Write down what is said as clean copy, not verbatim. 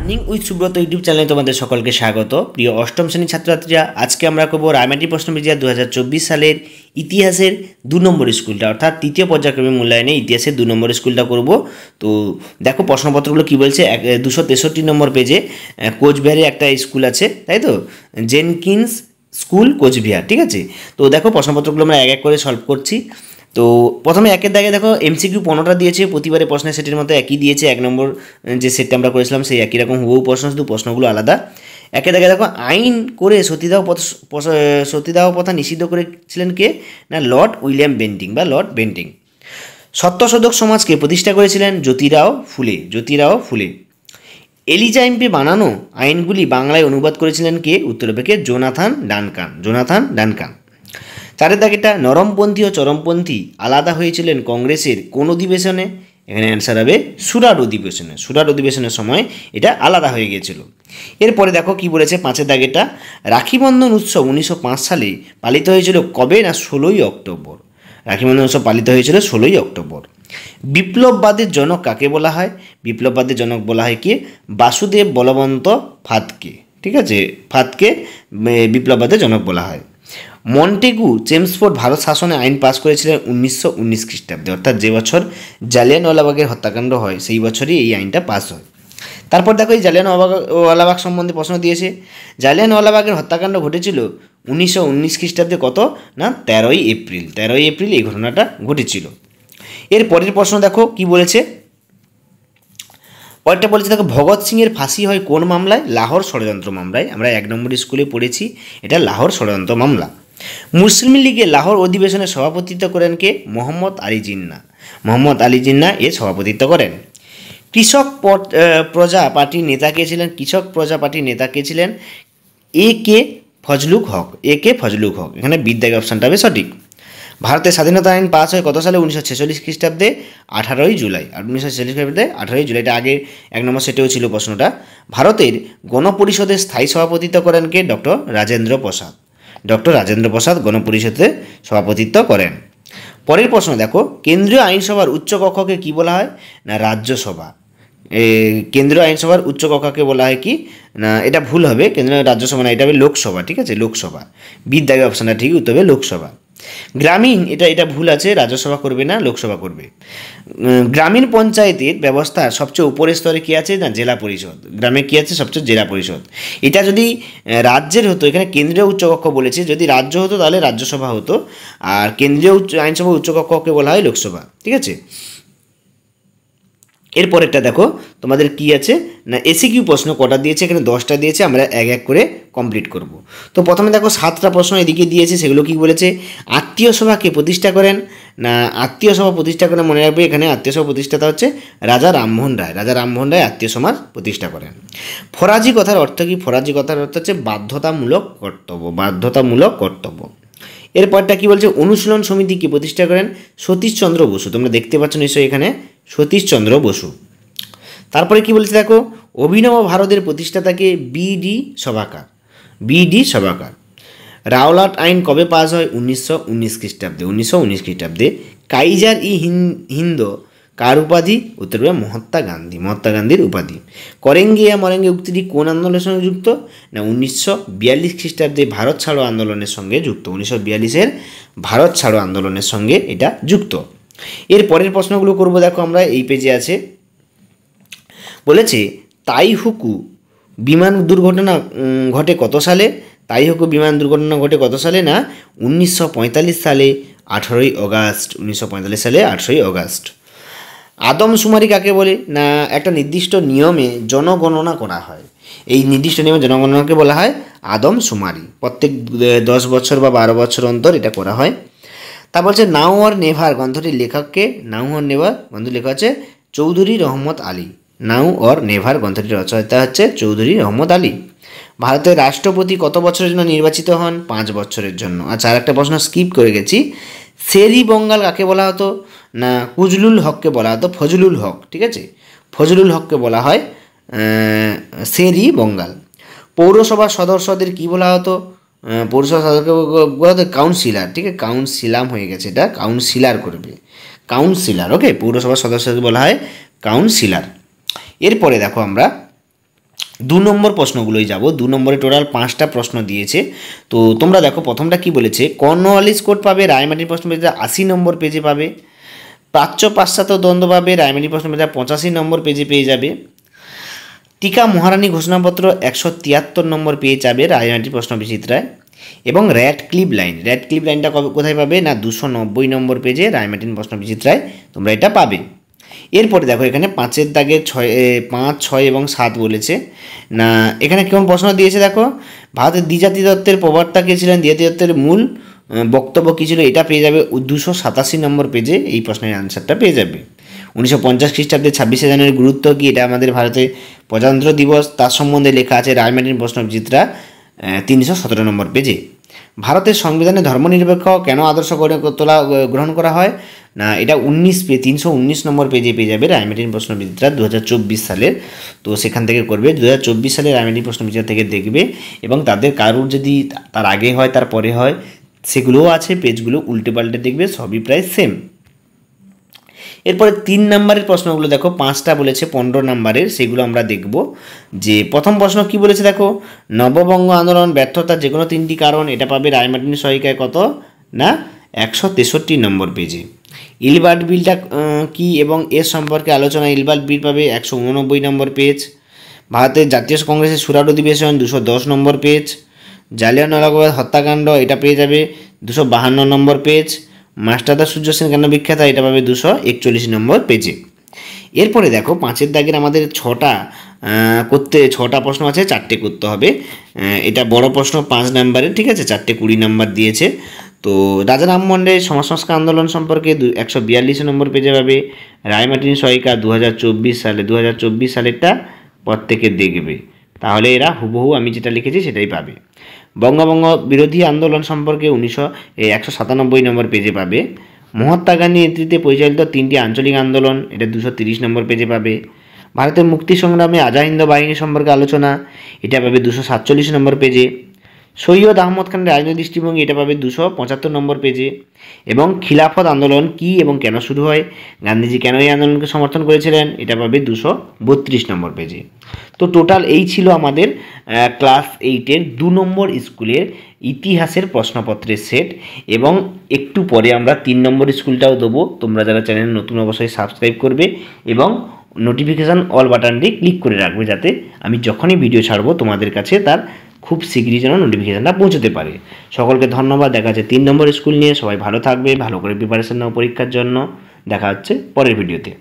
Learning with Subrata YouTube চ্যানেলে তোমাদের সকলকে স্বাগত। প্রিয় অষ্টম শ্রেণীর ছাত্রছাত্রীরা, আজকে আমরা করব রায়মাটি প্রশ্নবিচিয়া 2024 সালের ইতিহাসের 2 নম্বর স্কুলটা, অর্থাৎ তৃতীয় পর্যায়ক্রমিক মূল্যায়নে ইতিহাসের 2 নম্বর স্কুলটা করব। তো দেখো প্রশ্নপত্রগুলো কী বলছে। 263 নম্বর পেজে কোচবিহারে একটা স্কুল আছে, তাই তো, জেনকিন্স স্কুল কোচবিহার, ঠিক আছে। তো দেখো প্রশ্নপত্রগুলো আমরা এক এক করে সলভ করছি। তো প্রথমে একের দাগে দেখো এমসিকিউ 15টা দিয়েছে, প্রতিবারে প্রশ্নের সেটের মতো একই দিয়েছে। 1 নম্বর যে সেটটা আমরা করেছিলাম সেই একই রকম হুবহু প্রশ্ন, শুধু প্রশ্নগুলো আলাদা। একের দাগে দেখো আইন করে সতীদাহ প্রথা নিষিদ্ধ করেছিলেন কে? না লর্ড উইলিয়াম বেন্টিং বা লর্ড বেন্টিং। সত্যশোধক সমাজকে প্রতিষ্ঠা করেছিলেন জ্যোতিরাও ফুলে। এলিজাইম্পে বানানো আইনগুলি বাংলায় অনুবাদ করেছিলেন কে? উত্তর হবে কে? Jonathan Duncan. চারের দাগেটা নরমপন্থী ও চরমপন্থী আলাদা হয়েছিলেন কংগ্রেসের কোন অধিবেশনে? এখানে অ্যান্সার হবে সুরাট অধিবেশনের সময় এটা আলাদা হয়ে গিয়েছিল। এরপরে দেখো কি বলেছে 5-এর দাগেটা, রাখিবন্ধন উৎসব 1905 সালে পালিত হয়েছিল কবে? না 16ই অক্টোবর। রাখিবন্ধন উৎসব পালিত হয়েছিল 16ই অক্টোবর। বিপ্লববাদের জনক কাকে বলা হয়? বিপ্লববাদের জনক বলা হয় কি? বাসুদেব বলবন্ত ফাতকে, ঠিক আছে, ফাতকে বিপ্লববাদের জনক বলা হয়। মন্টেগু চেমসফোর্ড ভারত শাসনে আইন পাস করেছিলেন 1919 খ্রিস্টাব্দে, অর্থাৎ যে বছর জালিয়ানওয়ালাবাগের হত্যাকাণ্ড হয় সেই বছরই এই আইনটা পাস হয়। তারপর দেখো এই জালিয়ানওয়ালাবাগ সম্বন্ধে প্রশ্ন দিয়েছে। জালিয়ানওয়ালাবাগের হত্যাকাণ্ড ঘটেছিল 1919 খ্রিস্টাব্দে কত? না 13ই এপ্রিল এই ঘটনাটা ঘটেছিল। এর পরের প্রশ্ন দেখো কি বলেছে। পরেরটা বলেছে দেখো, ভগৎ সিংয়ের ফাঁসি হয় কোন মামলায়? লাহোর ষড়যন্ত্র মামলায়। আমরা 1 নম্বর স্কুলে পড়েছি, এটা লাহোর ষড়যন্ত্র মামলা। মুসলিম লীগে লাহোর অধিবেশনে সভাপতিত্ব করেন কে? মোহাম্মদ আলী জিন্নাহ এর সভাপতিত্ব করেন। কৃষক প্রজা পার্টির নেতা কে ছিলেন? এ কে ফজলুল হক। এখানে বিদ্যাগে অপশানটা হবে সঠিক। ভারতের স্বাধীনতা আইন পাস হয় কত সালে? 1946 খ্রিস্টাব্দে 18ই জুলাই। আর 1946 খ্রিস্টাব্দে 18ই জুলাই, এটা আগে 1 নম্বর সেটেও ছিল প্রশ্নটা। ভারতের গণপরিষদের স্থায়ী সভাপতিত্ব করেন কে? ডক্টর রাজেন্দ্র প্রসাদ গণপরিষদে সভাপতিত্ব করেন। পরের প্রশ্ন দেখো, কেন্দ্রীয় আইনসভার উচ্চ কক্ষকে কি বলা হয়? না রাজ্যসভা। কেন্দ্রীয় আইনসভার উচ্চ কক্ষকে বলা হয় কি? না এটা ভুল হবে, কেন্দ্রীয় রাজ্যসভা না, এটা হবে লোকসভা, ঠিক আছে, লোকসভা। বিদ্যাগে অপশানটা ঠিক, উত্তর হবে লোকসভা। গ্রামীণ, এটা ভুল আছে, রাজ্যসভা করবে না, লোকসভা করবে। গ্রামীণ পঞ্চায়েতের ব্যবস্থার সবচেয়ে উপরের স্তরে কী আছে? না জেলা পরিষদ। গ্রামে কী আছে? সবচেয়ে জেলা পরিষদ। এটা যদি রাজ্যের হতো, এখানে কেন্দ্রীয় উচ্চকক্ষ বলেছে, যদি রাজ্য হতো তাহলে রাজ্যসভা হতো, আর কেন্দ্রীয় আইনসভা উচ্চকক্ষকে বলা হয় লোকসভা, ঠিক আছে। এরপরেরটা দেখো তোমাদের কি আছে না এসিকিউ প্রশ্ন কটা দিয়েছে? এখানে 10টা দিয়েছে, আমরা এক এক করে কমপ্লিট করব। তো প্রথমে দেখো 7টা প্রশ্ন এদিকে দিয়েছে, সেগুলো কি বলেছে। আত্মীয় সভাকে প্রতিষ্ঠা করেন? না আত্মীয় সভা প্রতিষ্ঠা করেন, মনে রাখবে এখানে আত্মীয় সভা প্রতিষ্ঠাতা হচ্ছে রাজা রামমোহন রায় আত্মীয় সমাজ প্রতিষ্ঠা করেন। ফরাজি কথার অর্থ কি? ফরাজি কথার অর্থ হচ্ছে বাধ্যতামূলক কর্তব্য। এরপরটা কি বলছে, অনুশীলন সমিতিকে প্রতিষ্ঠা করেন সতীশচন্দ্র বসু। তোমরা দেখতে পাচ্ছ নিশ্চয়ই এখানে সতীশচন্দ্র বসু। তারপরে কি বলছে দেখো, অভিনব ভারতের প্রতিষ্ঠাতাকে বিডি সভাকার। রাওলাট আইন কবে পাস হয়? 1919 খ্রিস্টাব্দে। কাইজার ই হিন্দ কার উপাধি? উত্তর হবে মহাত্মা গান্ধীর উপাধি। করেঙ্গে ইয়া মরেঙ্গে উক্তিটি কোন আন্দোলনের সঙ্গে যুক্ত? না 1942 খ্রিস্টাব্দে ভারত ছাড়ো আন্দোলনের সঙ্গে যুক্ত। 1942-এর ভারত ছাড়ো আন্দোলনের সঙ্গে এটা যুক্ত। এর পরের প্রশ্নগুলো করব, দেখো আমরা এই পেজে আছে। বলেছে তাইহুকু বিমান দুর্ঘটনা ঘটে কত সালে? না 1945 সালে 18ই অগাস্ট। আদমশুমারি কাকে বলে? না একটা নির্দিষ্ট নিয়মে জনগণনা করা হয়, এই নির্দিষ্ট নিয়মে জনগণনাকে বলা হয় আদমশুমারি। প্রত্যেক 10 বছর বা 12 বছর অন্তর এটা করা হয়। তা বলছে নাও অর নেভার গ্রন্থটির লেখককে? লেখক হচ্ছে চৌধুরী রহমত আলী। নাও অর নেভার গ্রন্থটির রচয়িতা হচ্ছে চৌধুরী রহমত আলী। ভারতের রাষ্ট্রপতি কত বছরের জন্য নির্বাচিত হন? 5 বছরের জন্য। আচ্ছা, আর একটা প্রশ্ন স্কিপ করে গেছি। শেরি বঙ্গাল কাকে বলা হতো? না কুজলুল হককে বলা হতো ফজলুল হক, ঠিক আছে, ফজলুল হককে বলা হয় শেরি বঙ্গাল। পৌরসভার সদস্যদের কি বলা হতো? পৌরসভা সদস্যকে বলা হতো কাউন্সিলর, ঠিক আছে, কাউন্সিলাম হয়ে গেছে, এটা কাউন্সিলর করবে, কাউন্সিলর, ওকে। পৌরসভার সদস্যকে বলা হয় কাউন্সিলর। এরপরে দেখো আমরা 2 নম্বর প্রশ্নগুলোই যাব। 2 নম্বরে টোটাল 5টা প্রশ্ন দিয়েছে। তো তোমরা দেখো প্রথমটা কি বলেছে, কর্নওয়ালিস কোড পাবে রায়মাটির প্রশ্নবিচিত্রা 80 নম্বর পেজে পাবে। প্রাচ্য পাশ্চাত্য দ্বন্দ্ব পাবে রায়মাটির প্রশ্নবিচিত্রা 85 নম্বর পেজে পেয়ে যাবে। টিকা মহারানী ঘোষণাপত্র 173 নম্বর পেয়ে যাবে রায়মাটির প্রশ্নবিচিত্রায়। এবং র্যাড ক্লিপ লাইনটা কোথায় পাবে না 290 নম্বর পেজে রায়মাটির প্রশ্নবিচিত্রায় তোমরা এটা পাবে। এরপরে দেখো এখানে 5-এর দাগে 5, 6 এবং 7 বলেছে না। এখানে কেমন প্রশ্ন দিয়েছে দেখো, ভারতের দ্বিজাতি তত্ত্বের প্রবর্তা কে ছিলেন, দ্বিজাতি তত্ত্বের মূল বক্তব্য কী ছিল, এটা পেয়ে যাবে 287 নম্বর পেজে এই প্রশ্নের আনসারটা পেয়ে যাবে। 1950 খ্রিস্টাব্দে 26শে জানুয়ারির গুরুত্ব কী, এটা আমাদের ভারতে প্রজাতন্ত্র দিবস, তার সম্বন্ধে লেখা আছে রায়মাটির প্রশ্নবিচিত্রা 317 নম্বর পেজে। ভারতের সংবিধানে ধর্মনিরপেক্ষ কেন আদর্শ গ্রহণ করা হয় না, এটা 319 নম্বর পেজে পেয়ে যাবে রায়মাটির প্রশ্নবিচিত্রা 2024 সালের। তো সেখান থেকে করবে 2024 সালের রায়মাটির প্রশ্নবিচিত্রা থেকে দেখবে, এবং তাদের কারুর যদি তার আগে হয় তার পরে হয় সেগুলোও আছে, পেজগুলো উল্টে পাল্টে দেখবে, সবই প্রায় সেম। এরপরে 3 নম্বরের প্রশ্নগুলো দেখো, 5টা বলেছে 15 নম্বরের, সেগুলো আমরা দেখব। যে প্রথম প্রশ্ন কি বলেছে দেখো, নববঙ্গ আন্দোলন ব্যর্থতার যে কোনো 3টি কারণ, এটা পাবে রায়মার্টিন সহায়িকায় কত না 163 নম্বর পেজে। ইলবার্ট বিলটা কি এবং এর সম্পর্কে আলোচনা, ইলবার্ট বিল পাবে 189 নম্বর পেজ। ভারতের জাতীয় কংগ্রেসের সুরাট অধিবেশন 210 নম্বর পেজ। জালিয়ানওয়ালাবাগ হত্যাকাণ্ড, এটা পেয়ে যাবে 252 নম্বর পেজ। মাস্টারদা সূর্য সেন কেন বিখ্যাত, এটা পাবে 241 নম্বর পেজে। এরপরে দেখো 5-এর দাগের আমাদের 6টা প্রশ্ন আছে, 4টে করতে হবে। এটা বড় প্রশ্ন 5 নম্বরের, ঠিক আছে, 4টে 20 নম্বর দিয়েছে। তো রাজা রামমোহনের সমাজ সংস্কার আন্দোলন সম্পর্কে 142 নম্বর পেজে পাবে। রায়মার্টিন সহায়িকা 2024 সালেরটা প্রত্যেকে দেখবে, তাহলে এরা হুবহু আমি যেটা লিখেছি সেটাই পাবে। বঙ্গভঙ্গ বিরোধী আন্দোলন সম্পর্কে 197 নম্বর পেজে পাবে। মহাত্মা গান্ধী নেতৃত্বে পরিচালিত 3টি আঞ্চলিক আন্দোলন, এটা 230 নম্বর পেজে পাবে। ভারতের মুক্তি সংগ্রামে আজাদ হিন্দ বাহিনী সম্পর্কে আলোচনা, এটা পাবে 247 নম্বর পেজে। সৈয়দ আহমদ খানের রাজনৈতিক দৃষ্টিভঙ্গি, এটা পাবে 275 নম্বর পেজে। এবং খিলাফত আন্দোলন কি এবং কেন শুরু হয়, গান্ধীজি কেন এই আন্দোলনকে সমর্থন করেছিলেন, এটা পাবে 232 নম্বর পেজে। তো টোটাল এই ছিল আমাদের ক্লাস 8-এর 2 নম্বর স্কুলের ইতিহাসের প্রশ্নপত্রের সেট। এবং একটু পরে আমরা 3 নম্বর স্কুলটাও দেবো। তোমরা যারা চ্যানেল নতুন অবশ্যই সাবস্ক্রাইব করবে এবং নোটিফিকেশান অল বাটনটি ক্লিক করে রাখবে, যাতে আমি যখনই ভিডিও ছাড়বো তোমাদের কাছে তার খুব শীঘ্রই যেন নোটিফিকেশানটা পৌঁছতে পারে। সকলকে ধন্যবাদ। দেখা যাচ্ছে 3 নম্বর স্কুল নিয়ে। সবাই ভালো থাকবে, ভালো করে প্রিপারেশন নাও পরীক্ষার জন্য। দেখা হচ্ছে পরের ভিডিওতে।